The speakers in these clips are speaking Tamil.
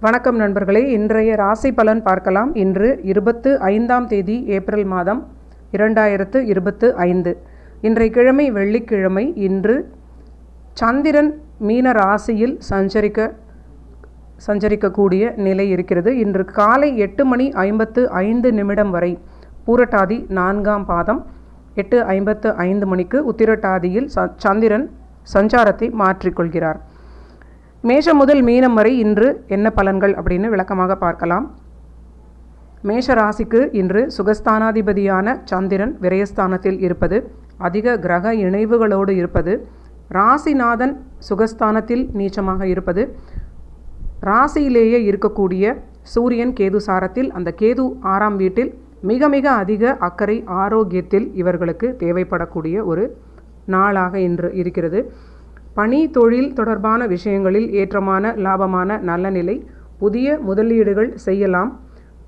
வணக்கம் நண்பர்களே, இன்றைய ராசி பலன் பார்க்கலாம். இன்று 25ஆம் தேதி ஏப்ரல் மாதம் 2025. இன்றைய கிழமை வெள்ளிக்கிழமை. இன்று சந்திரன் மீன ராசியில் சஞ்சரிக்கக்கூடிய நிலை இருக்கிறது. இன்று காலை 8:55 வரை பூரட்டாதி 4ஆம் பாதம், 8:55 மணிக்கு உத்திரட்டாதியில் சந்திரன் சஞ்சாரத்தை மாற்றிக்கொள்கிறார். மேஷம் முதல் மீனம் வரை இன்று என்ன பலன்கள் அப்படின்னு விளக்கமாக பார்க்கலாம். மேஷ ராசிக்கு இன்று சுகஸ்தானாதிபதியான சந்திரன் விரயஸ்தானத்தில் இருப்பது, அதிக கிரக இணைவுகளோடு இருப்பது, ராசிநாதன் சுகஸ்தானத்தில் நீச்சமாக இருப்பது, ராசியிலேயே இருக்கக்கூடிய சூரியன் கேது சாரத்தில், அந்த கேது 6ஆம் வீட்டில் மிக மிக அதிக அக்கறை ஆரோக்கியத்தில் இவர்களுக்கு தேவைப்படக்கூடிய ஒரு நாளாக இன்று இருக்கிறது. பணி தொழில் தொடர்பான விஷயங்களில் ஏற்றமான லாபமான நல்ல நிலை, புதிய முதலீடுகள் செய்யலாம்.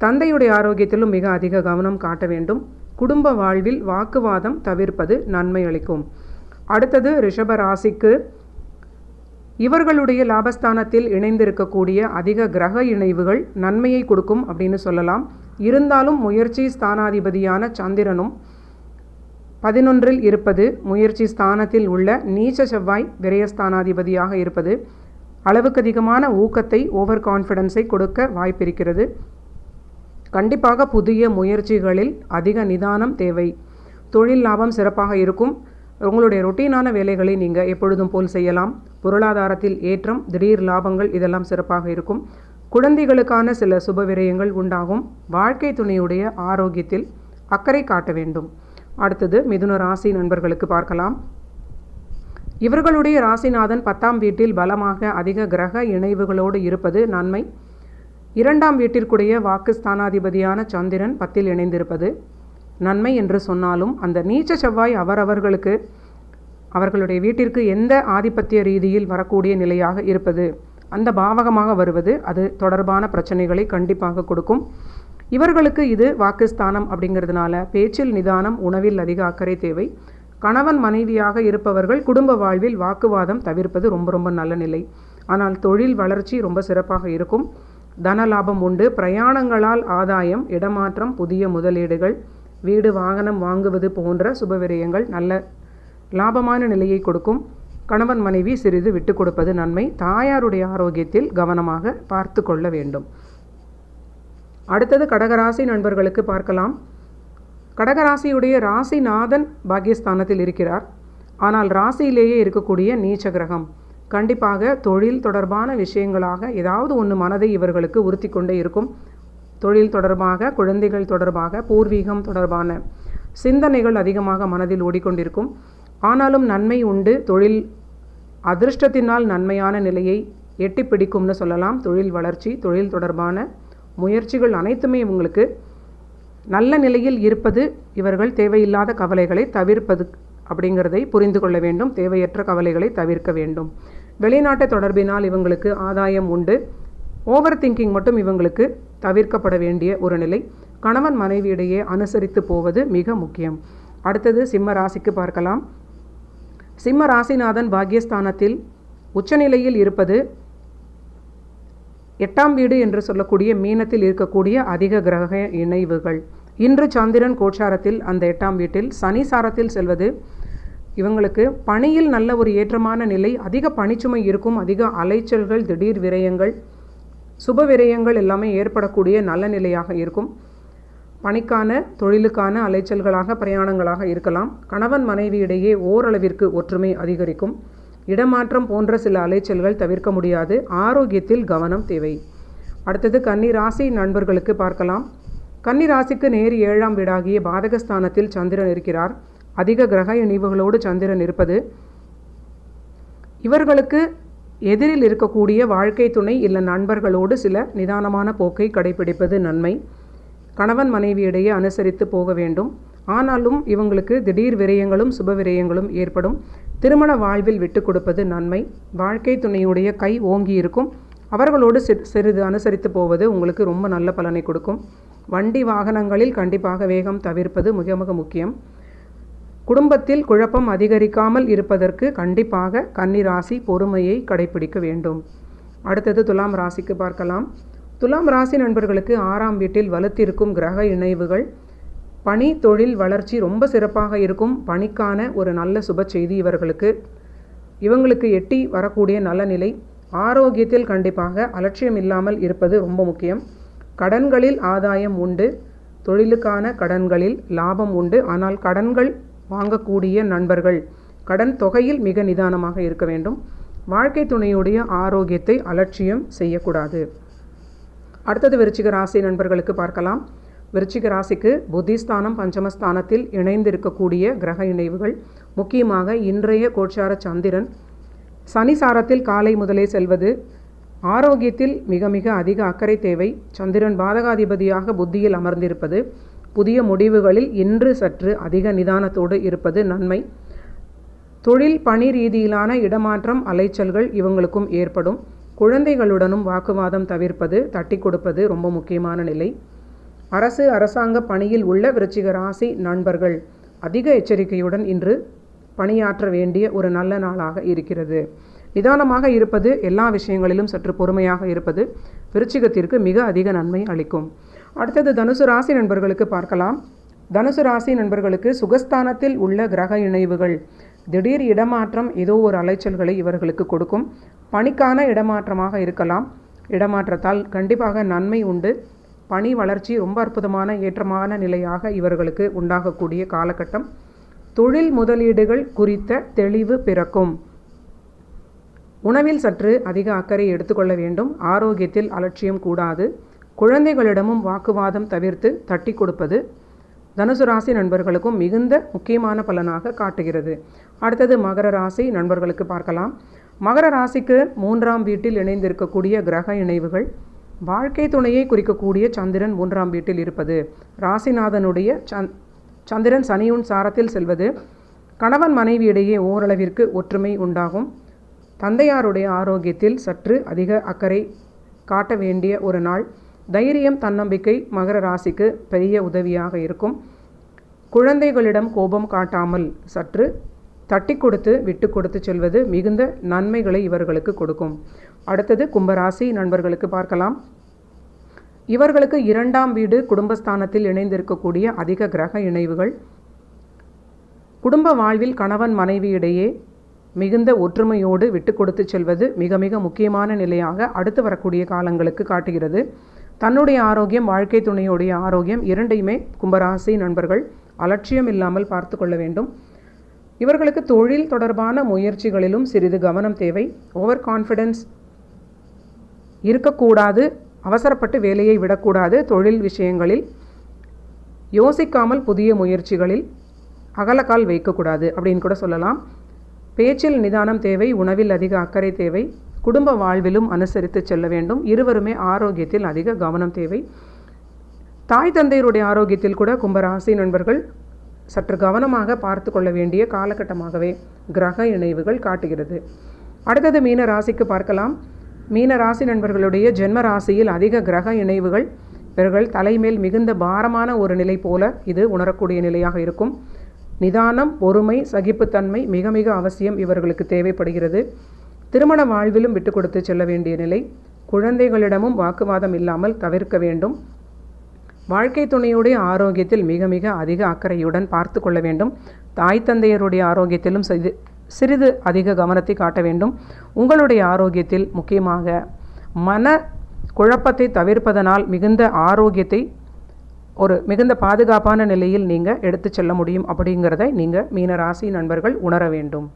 தந்தையுடைய ஆரோக்கியத்திலும் மிக அதிக கவனம் காட்ட வேண்டும். குடும்ப வாழ்வில் வாக்குவாதம் தவிர்ப்பது நன்மை அளிக்கும். அடுத்தது ரிஷப ராசிக்கு இவர்களுடைய லாபஸ்தானத்தில் இணைந்திருக்கக்கூடிய அதிக கிரக இணைவுகள் நன்மையை கொடுக்கும் அப்படின்னு சொல்லலாம். இருந்தாலும் முயற்சி ஸ்தானாதிபதியான சந்திரனும் 11இல் இருப்பது, முயற்சி ஸ்தானத்தில் உள்ள நீச்ச செவ்வாய் விரயஸ்தானாதிபதியாக இருப்பது அளவுக்கு அதிகமான ஊக்கத்தை, ஓவர் கான்ஃபிடன்ஸை கொடுக்க வாய்ப்பிருக்கிறது. கண்டிப்பாக புதிய முயற்சிகளில் அதிக நிதானம் தேவை. தொழில் லாபம் சிறப்பாக இருக்கும். உங்களுடைய ரொட்டீனான வேலைகளை நீங்கள் எப்பொழுதும் போல் செய்யலாம். பொருளாதாரத்தில் ஏற்றம், திடீர் லாபங்கள் இதெல்லாம் சிறப்பாக இருக்கும். குழந்தைகளுக்கான சில சுப விரயங்கள் உண்டாகும். வாழ்க்கை துணையுடைய ஆரோக்கியத்தில் அக்கறை காட்ட வேண்டும். அடுத்தது மிதுன ராசி நண்பர்களுக்கு பார்க்கலாம். இவர்களுடைய ராசிநாதன் 10ஆம் வீட்டில் பலமாக அதிக கிரக இணைவுகளோடு இருப்பது நன்மை. 2ஆம் வீட்டிற்குடைய வாக்கு ஸ்தானாதிபதியான சந்திரன் 10இல் இணைந்திருப்பது நன்மை என்று சொன்னாலும், அந்த நீச்ச செவ்வாய் அவர்களுடைய வீட்டிற்கு எந்த ஆதிபத்திய ரீதியில் வரக்கூடிய நிலையாக இருப்பது, அந்த பாவகமாக வருவது, அது தொடர்பான பிரச்சனைகளை கண்டிப்பாக கொடுக்கும். இவர்களுக்கு இது வாக்குஸ்தானம் அப்படிங்கிறதுனால பேச்சில் நிதானம், உணவில் அதிக அக்கறை தேவை. கணவன் மனைவியாக இருப்பவர்கள் குடும்ப வாழ்வில் வாக்குவாதம் தவிர்ப்பது ரொம்ப ரொம்ப நல்ல நிலை. ஆனால் தொழில் வளர்ச்சி ரொம்ப சிறப்பாக இருக்கும். தன லாபம் உண்டு. பிரயாணங்களால் ஆதாயம், இடமாற்றம், புதிய முதலீடுகள், வீடு வாகனம் வாங்குவது போன்ற சுபவிரயங்கள் நல்ல லாபமான நிலையை கொடுக்கும். கணவன் மனைவி சிறிது விட்டு கொடுப்பது நன்மை. தாயாருடைய ஆரோக்கியத்தில் கவனமாக பார்த்து கொள்ள வேண்டும். அடுத்தது கடகராசி நண்பர்களுக்கு பார்க்கலாம். கடகராசியுடைய ராசிநாதன் பாக்கியஸ்தானத்தில் இருக்கிறார். ஆனால் ராசியிலேயே இருக்கக்கூடிய நீச்ச கிரகம் கண்டிப்பாக தொழில் தொடர்பான விஷயங்களாக ஏதாவது ஒன்று மனதை இவர்களுக்கு உறுத்தி கொண்டே இருக்கும். தொழில் தொடர்பாக, குழந்தைகள் தொடர்பாக, பூர்வீகம் தொடர்பான சிந்தனைகள் அதிகமாக மனதில் ஓடிக்கொண்டிருக்கும். ஆனாலும் நன்மை உண்டு. தொழில் அதிர்ஷ்டத்தினால் நன்மையான நிலையை எட்டி பிடிக்கும்னு சொல்லலாம். தொழில் வளர்ச்சி, தொழில் தொடர்பான முயற்சிகள் அனைத்துமே இவங்களுக்கு நல்ல நிலையில் இருப்பது. இவர்கள் தேவையில்லாத கவலைகளை தவிர்ப்பது அப்படிங்கிறதை புரிந்து கொள்ள வேண்டும். தேவையற்ற கவலைகளை தவிர்க்க வேண்டும். வெளிநாட்டு தொடர்பினால் இவங்களுக்கு ஆதாயம் உண்டு. ஓவர் திங்கிங் மட்டும் இவங்களுக்கு தவிர்க்கப்பட வேண்டிய ஒரு நிலை. கணவன் மனைவியிடையே அனுசரித்து போவது மிக முக்கியம். அடுத்தது சிம்ம ராசிக்கு பார்க்கலாம். சிம்ம ராசிநாதன் பாக்கியஸ்தானத்தில் உச்சநிலையில் இருப்பது 8ஆம் வீடு என்று சொல்லக்கூடிய மீனத்தில் இருக்கக்கூடிய அதிக கிரக இணைவுகள். இன்று சந்திரன் கோச்சாரத்தில் அந்த 8ஆம் வீட்டில் சனி சாரத்தில் செல்வது இவங்களுக்கு பணியில் நல்ல ஒரு ஏற்றமான நிலை. அதிக பணிச்சுமை இருக்கும். அதிக அலைச்சல்கள், திடீர் விரயங்கள், சுப விரயங்கள் எல்லாமே ஏற்படக்கூடிய நல்ல நிலையாக இருக்கும். பணிக்கான, தொழிலுக்கான அலைச்சல்களாக, பிரயாணங்களாக இருக்கலாம். கணவன் மனைவியிடையே ஓரளவிற்கு ஒற்றுமை அதிகரிக்கும். இடமாற்றம் போன்ற சில அலைச்சல்கள் தவிர்க்க முடியாது. ஆரோக்கியத்தில் கவனம் தேவை. அடுத்தது கன்னி ராசி நண்பர்களுக்கு பார்க்கலாம். கன்னி ராசிக்கு நேர் 7ஆம் வீடாகிய பாதகஸ்தானத்தில் சந்திரன் இருக்கிறார். அதிக கிரக இணைவுகளோடு சந்திரன் இருப்பது இவர்களுக்கு எதிரில் இருக்கக்கூடிய வாழ்க்கை துணை இல்லை நண்பர்களோடு சில நிதானமான போக்கை கடைபிடிப்பது நன்மை. கணவன் மனைவியிடையே அனுசரித்து போக வேண்டும். ஆனாலும் இவங்களுக்கு திடீர் விரயங்களும் சுப விரயங்களும் ஏற்படும். திருமண வாழ்வில் விட்டு கொடுப்பது நன்மை. வாழ்க்கை துணையுடைய கை ஓங்கி இருக்கும். அவர்களோடு சிறிது அனுசரித்து போவது உங்களுக்கு ரொம்ப நல்ல பலனை கொடுக்கும். வண்டி வாகனங்களில் கண்டிப்பாக வேகம் தவிர்ப்பது மிக மிக முக்கியம். குடும்பத்தில் குழப்பம் அதிகரிக்காமல் இருப்பதற்கு கண்டிப்பாக கன்னி ராசி பொறுமையை கடைபிடிக்க வேண்டும். அடுத்தது துலாம் ராசிக்கு பார்க்கலாம். துலாம் ராசி நண்பர்களுக்கு 6ஆம் வீட்டில் வலுத்திருக்கும் கிரக இணைவுகள் பணி தொழில் வளர்ச்சி ரொம்ப சிறப்பாக இருக்கும். பணிக்கான ஒரு நல்ல சுப செய்தி இவங்களுக்கு எட்டி வரக்கூடிய நல்ல நிலை. ஆரோக்கியத்தில் கண்டிப்பாக அலட்சியம் இல்லாமல் இருப்பது ரொம்ப முக்கியம். கடன்களில் ஆதாயம் உண்டு. தொழிலுக்கான கடன்களில் லாபம் உண்டு. ஆனால் கடன்கள் வாங்கக்கூடிய நண்பர்கள் கடன் தொகையில் மிக நிதானமாக இருக்க வேண்டும். வாழ்க்கை துணையுடைய ஆரோக்கியத்தை அலட்சியம் செய்யக்கூடாது. அடுத்தது விருச்சிக ராசி நண்பர்களுக்கு பார்க்கலாம். விருச்சிக ராசிக்கு புத்திஸ்தானம் பஞ்சமஸ்தானத்தில் இணைந்திருக்கக்கூடிய கிரக இணைவுகள், முக்கியமாக இன்றைய கோச்சார சந்திரன் சனி சாரத்தில் காலை முதலே செல்வது ஆரோக்கியத்தில் மிக மிக அதிக அக்கறை தேவை. சந்திரன் பாதகாதிபதியாக புத்தியில் அமர்ந்திருப்பது, புதிய முடிவுகளில் இன்று சற்று அதிக நிதானத்தோடு இருப்பது நன்மை. தொழில் பணி ரீதியிலான இடமாற்றம் அலைச்சல்கள் இவங்களுக்கும் ஏற்படும். குழந்தைகளுடனும் வாக்குவாதம் தவிர்ப்பது, தட்டி கொடுப்பது ரொம்ப முக்கியமான நிலை. அரசாங்க பணியில் உள்ள விருச்சிக ராசி நண்பர்கள் அதிக எச்சரிக்கையுடன் இன்று பணியாற்ற வேண்டிய ஒரு நல்ல நாளாக இருக்கிறது. நிதானமாக இருப்பது, எல்லா விஷயங்களிலும் சற்று பொறுமையாக இருப்பது விருச்சிகத்திற்கு மிக அதிக நன்மை அளிக்கும். அடுத்தது தனுசு ராசி நண்பர்களுக்கு பார்க்கலாம். தனுசு ராசி நண்பர்களுக்கு சுகஸ்தானத்தில் உள்ள கிரக இணைவுகள் திடீர் இடமாற்றம் ஏதோ ஒரு அலைச்சல்களை இவர்களுக்கு கொடுக்கும். பணிக்கான இடமாற்றமாக இருக்கலாம். இடமாற்றத்தால் கண்டிப்பாக நன்மை உண்டு. பணி வளர்ச்சி ரொம்ப அற்புதமான ஏற்றமான நிலையாக இவர்களுக்கு உண்டாகக்கூடிய காலகட்டம். தொழில் முதலீடுகள் குறித்த தெளிவு பிறக்கும். உணவில் சற்று அதிக அக்கறை எடுத்துக்கொள்ள வேண்டும். ஆரோக்கியத்தில் அலட்சியம் கூடாது. குழந்தைகளிடமும் வாக்குவாதம் தவிர்த்து தட்டி கொடுப்பது தனுசு ராசி நண்பர்களுக்கும் மிகுந்த முக்கியமான பலனாக காட்டுகிறது. அடுத்தது மகர ராசி நண்பர்களுக்கு பார்க்கலாம். மகர ராசிக்கு 3ஆம் வீட்டில் இணைந்திருக்கக்கூடிய கிரக இணைவுகள், வாழ்க்கை துணையை குறிக்கக்கூடிய சந்திரன் 3ஆம் வீட்டில் இருப்பது, ராசிநாதனுடைய சந்திரன் சனியுன் சாரத்தில் செல்வது, கணவன் மனைவியிடையே ஓரளவிற்கு ஒற்றுமை உண்டாகும். தந்தையாருடைய ஆரோக்கியத்தில் சற்று அதிக அக்கறை காட்ட வேண்டிய ஒரு நாள். தைரியம் தன்னம்பிக்கை மகர ராசிக்கு பெரிய உதவியாக இருக்கும். குழந்தைகளிடம் கோபம் காட்டாமல் சற்று தட்டி கொடுத்து விட்டு கொடுத்து செல்வது மிகுந்த நன்மைகளை இவர்களுக்கு கொடுக்கும். அடுத்தது கும்பராசி நண்பர்களுக்கு பார்க்கலாம். இவர்களுக்கு 2ஆம் வீடு குடும்பஸ்தானத்தில் இணைந்திருக்கக்கூடிய அதிக கிரக இணைவுகள் குடும்ப வாழ்வில் கணவன் மனைவியிடையே மிகுந்த ஒற்றுமையோடு விட்டு கொடுத்து செல்வது மிக மிக முக்கியமான நிலையாக அடுத்து வரக்கூடிய காலங்களுக்கு காட்டுகிறது. தன்னுடைய ஆரோக்கியம், வாழ்க்கை துணையுடைய ஆரோக்கியம் இரண்டையுமே கும்பராசி நண்பர்கள் அலட்சியம் இல்லாமல் பார்த்து கொள்ள வேண்டும். இவர்களுக்கு தொழில் தொடர்பான முயற்சிகளிலும் சிறிது கவனம் தேவை. ஓவர் கான்ஃபிடென்ஸ் இருக்கக்கூடாது. அவசரப்பட்டு வேலையை விடக்கூடாது. தொழில் விஷயங்களில் யோசிக்காமல் புதிய முயற்சிகளில் அகலக்கால் வைக்கக்கூடாது அப்படின்னு கூட சொல்லலாம். பேச்சில் நிதானம் தேவை. உணவில் அதிக அக்கறை தேவை. குடும்ப வாழ்விலும் அனுசரித்து செல்ல வேண்டும். இருவருமே ஆரோக்கியத்தில் அதிக கவனம் தேவை. தாய் தந்தையருடைய ஆரோக்கியத்தில் கூட கும்பராசி நண்பர்கள் சற்று கவனமாக பார்த்து கொள்ள வேண்டிய காலகட்டமாகவே கிரக இணைவுகள் காட்டுகிறது. அடுத்தது மீன ராசிக்கு பார்க்கலாம். மீன ராசி நண்பர்களுடைய ஜென்ம ராசியில் அதிக கிரக இணைவுகள் இவர்கள் தலைமேல் மிகுந்த பாரமான ஒரு நிலை போல இது உணரக்கூடிய நிலையாக இருக்கும். நிதானம், பொறுமை, சகிப்புத்தன்மை மிக மிக அவசியம் இவர்களுக்கு தேவைப்படுகிறது. திருமண வாழ்விலும் விட்டு கொடுத்து செல்ல வேண்டிய நிலை. குழந்தைகளிடமும் வாக்குவாதம் இல்லாமல் தவிர்க்க வேண்டும். வாழ்க்கை துணையுடைய ஆரோக்கியத்தில் மிக மிக அதிக அக்கறையுடன் பார்த்து கொள்ள வேண்டும். தாய் தந்தையருடைய ஆரோக்கியத்திலும் சிறிது அதிக கவனத்தை காட்ட வேண்டும். உங்களுடைய ஆரோக்கியத்தில் முக்கியமாக மன குழப்பத்தை தவிர்ப்பதனால் மிகுந்த ஆரோக்கியத்தை ஒரு மிகுந்த பாதுகாப்பான நிலையில் நீங்கள் எடுத்து செல்ல முடியும் அப்படிங்கிறதை நீங்கள் மீன ராசி நண்பர்கள் உணர வேண்டும்.